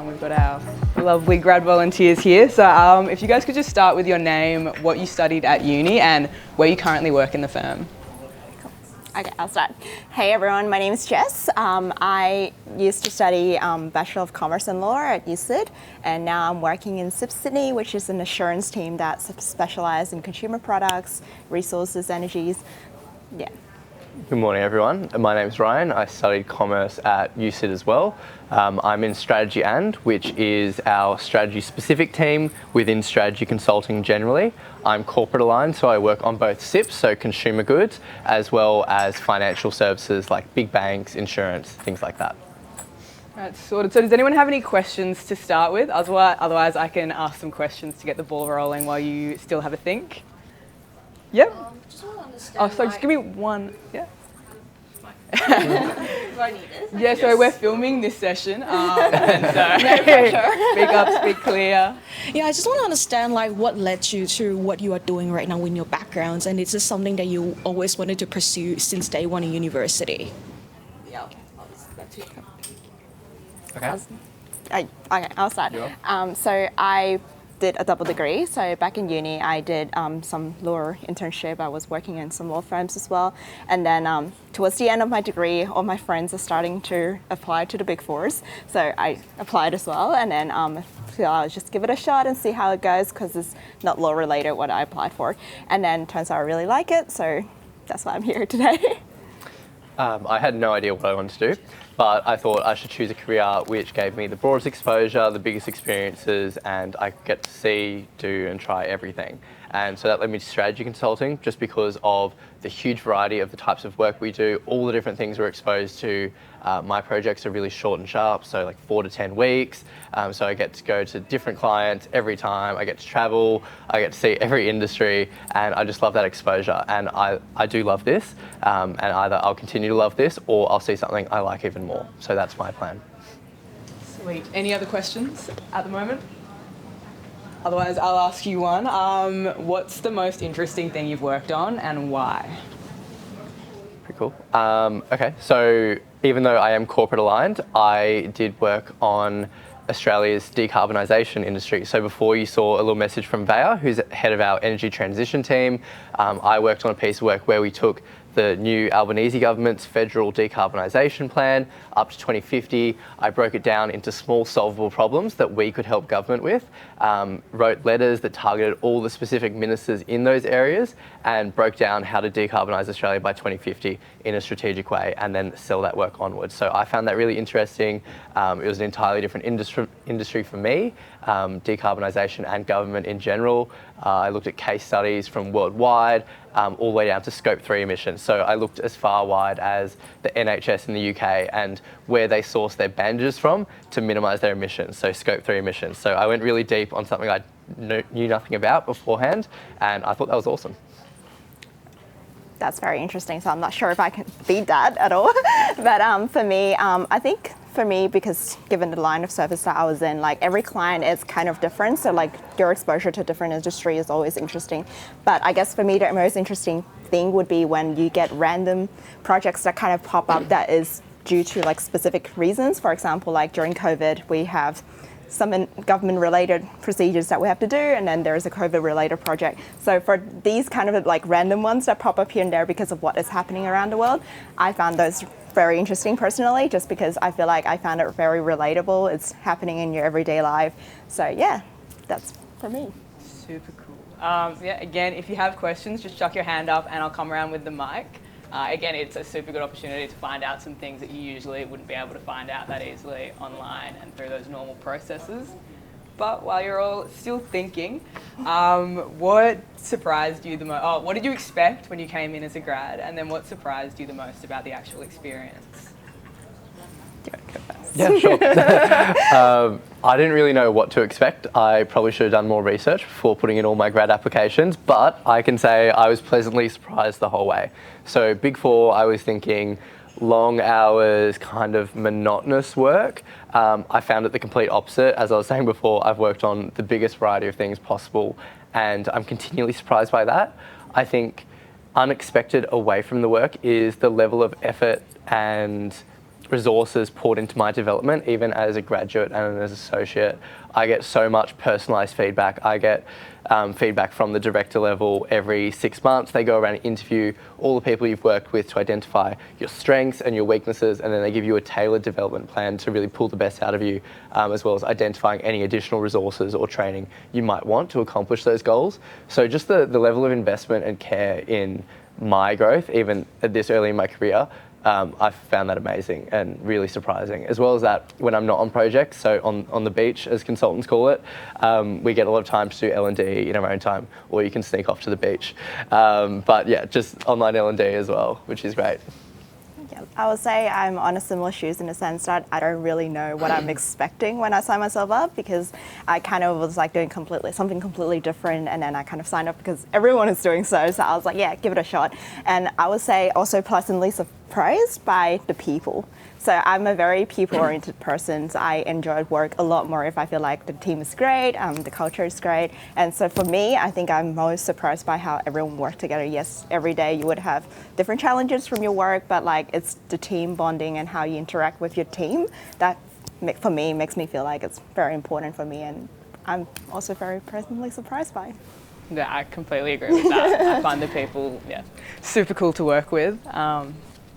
We've got our lovely grad volunteers here. So if you guys could just start with your name, what you studied at uni, and where you currently work in the firm. Okay, I'll start. Hey everyone, my name is Jess. I used to study Bachelor of Commerce and Law at UCID, and now I'm working in SIP Sydney, which is an assurance team that specialises in consumer products, resources, energies. Yeah. Good morning, everyone. My name is Ryan. I studied commerce at UCID as well. I'm in Strategy which is our strategy-specific team within strategy consulting generally. I'm corporate aligned, so I work on both SIPs, so consumer goods, as well as financial services like big banks, insurance, things like that. That's sorted. So does anyone have any questions to start with? Otherwise, I can ask some questions to get the ball rolling while you still have a think. Yep. Just want to understand. Oh, sorry, just give me one. Yeah. Do I need this? Yeah, so we're filming this session. And so speak up, speak clear. Yeah, I just want to understand like what led you to what you are doing right now in your backgrounds, and is this something that you always wanted to pursue since day one in university? Yeah. Okay. I'll start. So I did a double degree. So back in uni, I did some law internship. I was working in some law firms as well. And then towards the end of my degree, all my friends are starting to apply to the Big Fours. So I applied as well. And then so I'll just give it a shot and see how it goes, because it's not law related what I applied for. And then turns out I really like it. So that's why I'm here today. I had no idea what I wanted to do, but I thought I should choose a career which gave me the broadest exposure, the biggest experiences, and I get to see, do, and try everything. And so that led me to strategy consulting, just because of the huge variety of the types of work we do, all the different things we're exposed to. My projects are really short and sharp, so like 4 to 10 weeks. So I get to go to different clients every time. I get to travel, I get to see every industry, and I just love that exposure. And I do love this, and either I'll continue to love this or I'll see something I like even more. So that's my plan. Sweet. Any other questions at the moment? Otherwise, I'll ask you one. What's the most interesting thing you've worked on and why? Pretty cool. Okay, so even though I am corporate aligned, I did work on Australia's decarbonisation industry. So before you saw a little message from Vaya, who's head of our energy transition team, I worked on a piece of work where we took the new Albanese government's federal decarbonisation plan up to 2050. I broke it down into small solvable problems that we could help government with, wrote letters that targeted all the specific ministers in those areas, and broke down how to decarbonise Australia by 2050 in a strategic way, and then sell that work onwards. So I found that really interesting. It was an entirely different industry for me, decarbonisation and government in general. I looked at case studies from worldwide, all the way down to Scope 3 emissions. So I looked as far wide as the NHS in the UK and where they source their bandages from to minimise their emissions, so Scope 3 emissions. So I went really deep on something I knew nothing about beforehand, and I thought that was awesome. That's very interesting. So I'm not sure if I can beat that at all. But for me, I think for me, because given the line of service that I was in, like every client is kind of different. So like your exposure to different industry is always interesting. But I guess for me, the most interesting thing would be when you get random projects that kind of pop up that is due to like specific reasons. For example, like during COVID, we have some government-related procedures that we have to do, and then there's a COVID-related project. So for these kind of like random ones that pop up here and there because of what is happening around the world, I found those very interesting personally, just because I feel like I found it very relatable. It's happening in your everyday life. So yeah, that's for me. Super cool. Yeah, again, if you have questions, just chuck your hand up and I'll come around with the mic. Again, it's a super good opportunity to find out some things that you usually wouldn't be able to find out that easily online and through those normal processes. But while you're all still thinking, what surprised you the most? Oh, what did you expect when you came in as a grad? And then what surprised you the most about the actual experience? Yeah, sure. I didn't really know what to expect. I probably should have done more research before putting in all my grad applications, but I can say I was pleasantly surprised the whole way. So Big Four, I was thinking long hours, kind of monotonous work. I found it the complete opposite. As I was saying before, I've worked on the biggest variety of things possible, and I'm continually surprised by that. I think unexpected away from the work is the level of effort and resources poured into my development, even as a graduate and as an associate. I get so much personalised feedback. I get feedback from the director level every 6 months. They go around and interview all the people you've worked with to identify your strengths and your weaknesses, and then they give you a tailored development plan to really pull the best out of you, as well as identifying any additional resources or training you might want to accomplish those goals. So just the level of investment and care in my growth, even at this early in my career, I found that amazing and really surprising. As well as that, when I'm not on projects, so on the beach, as consultants call it, we get a lot of time to do L&D in our own time, or you can sneak off to the beach. But yeah, just online L&D as well, which is great. Yeah, I would say I'm on a similar shoes in the sense that I don't really know what I'm expecting when I sign myself up, because I kind of was like doing something completely different, and then I kind of signed up because everyone is doing so I was like, yeah, give it a shot. And I would say also pleasantly surprised by the people. So I'm a very people-oriented person. So I enjoy work a lot more if I feel like the team is great, the culture is great. And so for me, I think I'm most surprised by how everyone works together. Yes, every day you would have different challenges from your work, but like it's the team bonding and how you interact with your team that for me makes me feel like it's very important for me, and I'm also very pleasantly surprised by it. Yeah, I completely agree with that. I find the people, super cool to work with.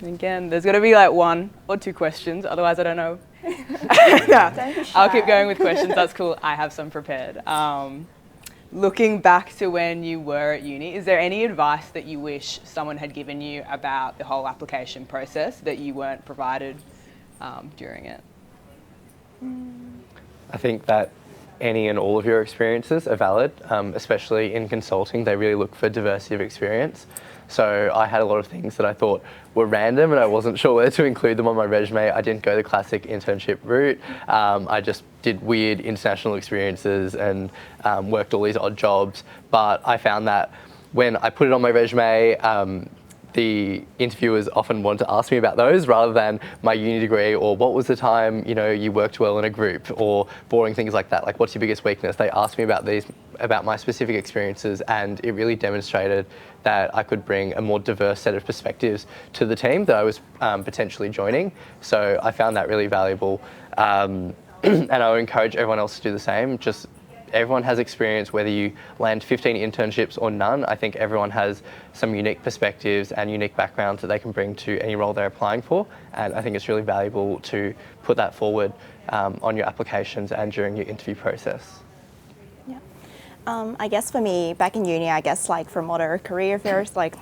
Again, there's got to be like 1 or 2 questions, otherwise I don't know. No, I'll keep going with questions, that's cool. I have some prepared. Looking back to when you were at uni, is there any advice that you wish someone had given you about the whole application process that you weren't provided during it? I think that any and all of your experiences are valid, especially in consulting. They really look for diversity of experience. So I had a lot of things that I thought were random and I wasn't sure whether to include them on my resume. I didn't go the classic internship route. I just did weird international experiences and worked all these odd jobs. But I found that when I put it on my resume, the interviewers often want to ask me about those rather than my uni degree or what was the time, you worked well in a group, or boring things like that. Like, what's your biggest weakness? They asked me about my specific experiences, and it really demonstrated that I could bring a more diverse set of perspectives to the team that I was potentially joining. So I found that really valuable. And I would encourage everyone else to do the same. Just everyone has experience, whether you land 15 internships or none. I think everyone has some unique perspectives and unique backgrounds that they can bring to any role they're applying for. And I think it's really valuable to put that forward on your applications and during your interview process. Yeah. I guess for me, back in uni, I guess like from other career fairs, like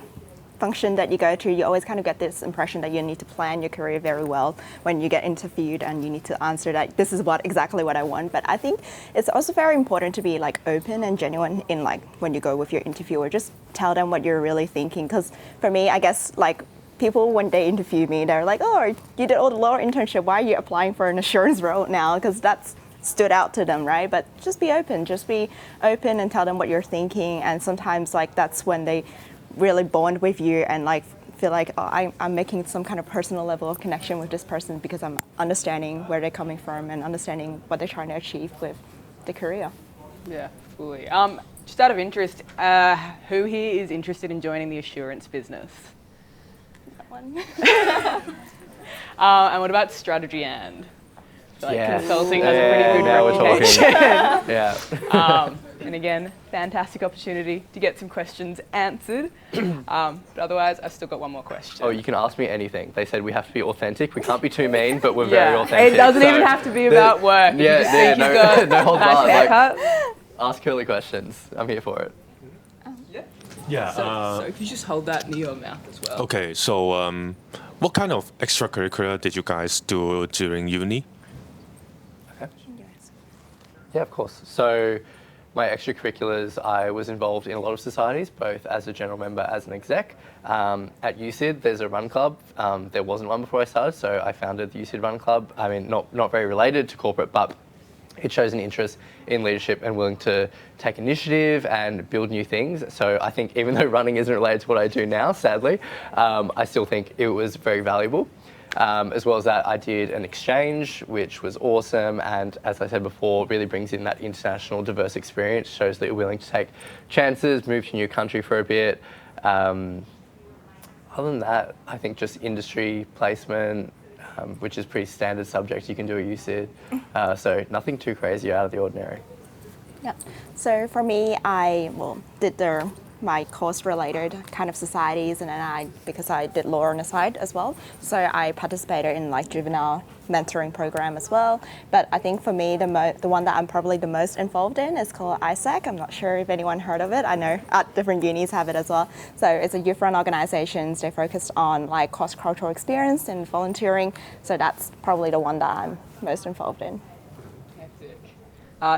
function that you go to, you always kind of get this impression that you need to plan your career very well when you get interviewed, and you need to answer that this is exactly what I want. But I think it's also very important to be like open and genuine in like when you go with your interviewer. Just tell them what you're really thinking. Because for me, I guess like people, when they interview me, they're like, oh, you did all the law internship, why are you applying for an assurance role now? Because that's stood out to them, right? But just be open and tell them what you're thinking. And sometimes like that's when they really bond with you and like feel like, oh, I'm making some kind of personal level of connection with this person because I'm understanding where they're coming from and understanding what they're trying to achieve with the career. Yeah, fully. Just out of interest, who here is interested in joining the assurance business? That one. And what about strategy and? Like yes. Consulting has a pretty good reputation. Yeah. And again, fantastic opportunity to get some questions answered. But otherwise, I've still got one more question. Oh, you can ask me anything. They said we have to be authentic. We can't be too mean, but we're very authentic. It doesn't even have to be about work. No holds barred. Haircut. Ask curly questions. I'm here for it. Yeah. So if you just hold that near your mouth as well. Okay, so what kind of extracurricular did you guys do during uni? Yeah, of course. So my extracurriculars, I was involved in a lot of societies, both as a general member, as an exec. At UCID, there's a run club. There wasn't one before I started, so I founded the UCID Run Club. I mean, not very related to corporate, but it shows an interest in leadership and willing to take initiative and build new things. So I think even though running isn't related to what I do now, sadly, I still think it was very valuable. As well as that, I did an exchange, which was awesome, and as I said before, really brings in that international diverse experience, shows that you're willing to take chances, move to a new country for a bit. Other than that, I think just industry placement, which is pretty standard subject. You can do a UCID, so nothing too crazy out of the ordinary. Yeah. So for me, I did my course related kind of societies, and then because I did law on the side as well, so I participated in like juvenile mentoring program as well. But I think for me, the one that I'm probably the most involved in is called ISAC. I'm not sure if anyone heard of it. I know at different unis have it as well. So it's a youth-run organisation. They focus on like cross-cultural experience and volunteering. So that's probably the one that I'm most involved in.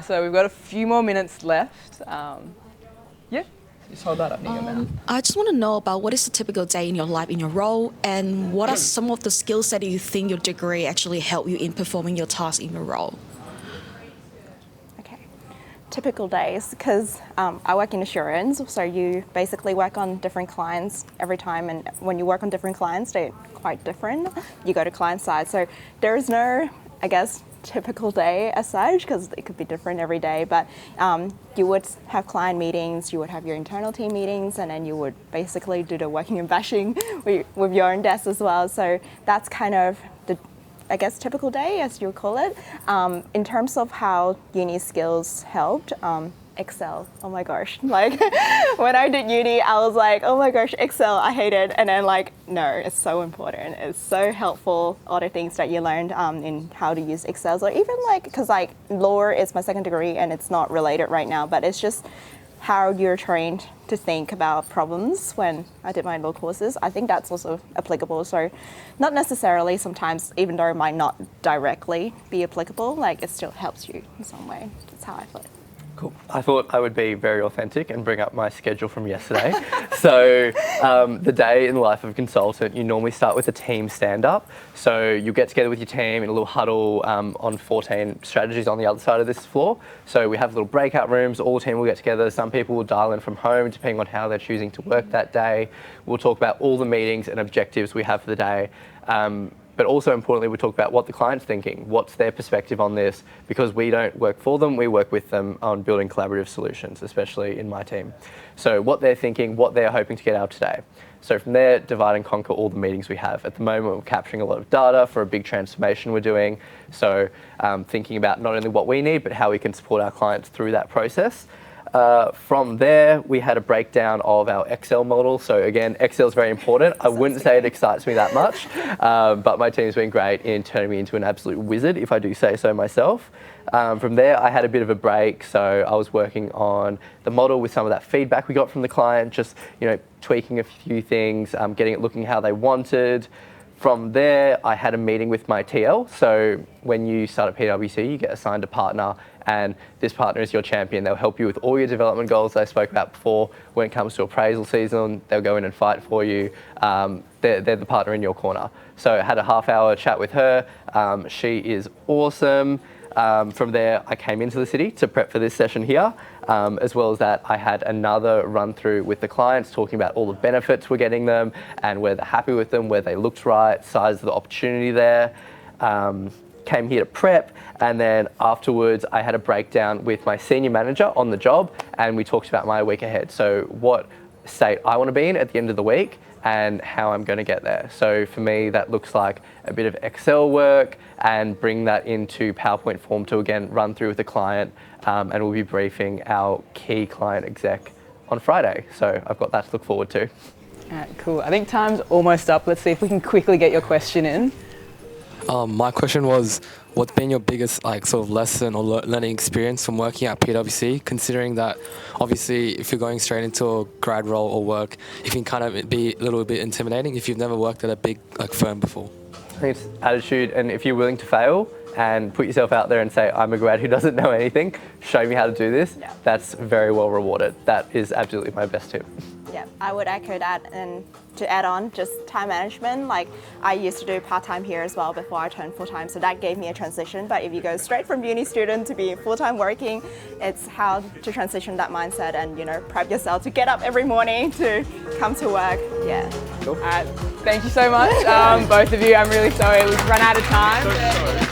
So we've got a few more minutes left. Yeah, just hold that up near your mouth. I just want to know about what is a typical day in your life, in your role, and what are some of the skills that you think your degree actually help you in performing your tasks in your role? Okay, typical days, because I work in assurance, so you basically work on different clients every time, and when you work on different clients, they're quite different. You go to client side, so there is no, I guess, typical day as such, because it could be different every day, but you would have client meetings, you would have your internal team meetings, and then you would basically do the working and bashing with your own desk as well. So that's kind of the, I guess, typical day, as you call it. In terms of how uni skills helped, Excel, oh my gosh. Like when I did uni, I was like, oh my gosh, Excel, I hate it. And then like, no, it's so important. It's so helpful, all the things that you learned in how to use Excel. Or even like, because like law is my second degree and it's not related right now, but it's just how you're trained to think about problems when I did my law courses. I think that's also applicable. So not necessarily sometimes, even though it might not directly be applicable, like it still helps you in some way. That's how I feel. Cool. I thought I would be very authentic and bring up my schedule from yesterday. So the day in the life of a consultant, you normally start with a team stand-up. So you get together with your team in a little huddle on 14 strategies on the other side of this floor. So we have little breakout rooms, all the team will get together. Some people will dial in from home depending on how they're choosing to work that day. We'll talk about all the meetings and objectives we have for the day. But also importantly, we talk about what the client's thinking, what's their perspective on this, because we don't work for them, we work with them on building collaborative solutions, especially in my team. So what they're thinking, what they're hoping to get out today. So from there, divide and conquer all the meetings we have. At the moment, we're capturing a lot of data for a big transformation we're doing. So thinking about not only what we need, but how we can support our clients through that process. From there, we had a breakdown of our Excel model. So again, Excel is very important. I wouldn't say it excites me that much, but my team's been great in turning me into an absolute wizard, if I do say so myself. From there, I had a bit of a break. So I was working on the model with some of that feedback we got from the client, just tweaking a few things, getting it looking how they wanted. From there, I had a meeting with my TL. So when you start at PwC, you get assigned a partner, and this partner is your champion. They'll help you with all your development goals I spoke about before. When it comes to appraisal season, they'll go in and fight for you. They're the partner in your corner. So I had a half-hour chat with her. She is awesome. From there, I came into the city to prep for this session here. As well as that, I had another run through with the clients, talking about all the benefits we're getting them and where they're happy with them, where they looked right, size of the opportunity there. Came here to prep, and then afterwards I had a breakdown with my senior manager on the job, and we talked about my week ahead. So what state I want to be in at the end of the week and how I'm going to get there. So for me, that looks like a bit of Excel work and bring that into PowerPoint form to again run through with the client, and we'll be briefing our key client exec on Friday. So I've got that to look forward to. All right, cool. I think time's almost up. Let's see if we can quickly get your question in. My question was, what's been your biggest sort of lesson or learning experience from working at PwC, considering that obviously if you're going straight into a grad role or work, it can kind of be a little bit intimidating if you've never worked at a big firm before? I think it's attitude, and if you're willing to fail and put yourself out there and say, I'm a grad who doesn't know anything, show me how to do this, that's very well rewarded. That is absolutely my best tip. Yeah, I would echo that, and to add on, just time management. Like I used to do part-time here as well before I turned full-time, so that gave me a transition. But if you go straight from uni student to be full-time working, it's how to transition that mindset and prep yourself to get up every morning to come to work. Yeah. Cool. Thank you so much, both of you. I'm really sorry we've run out of time.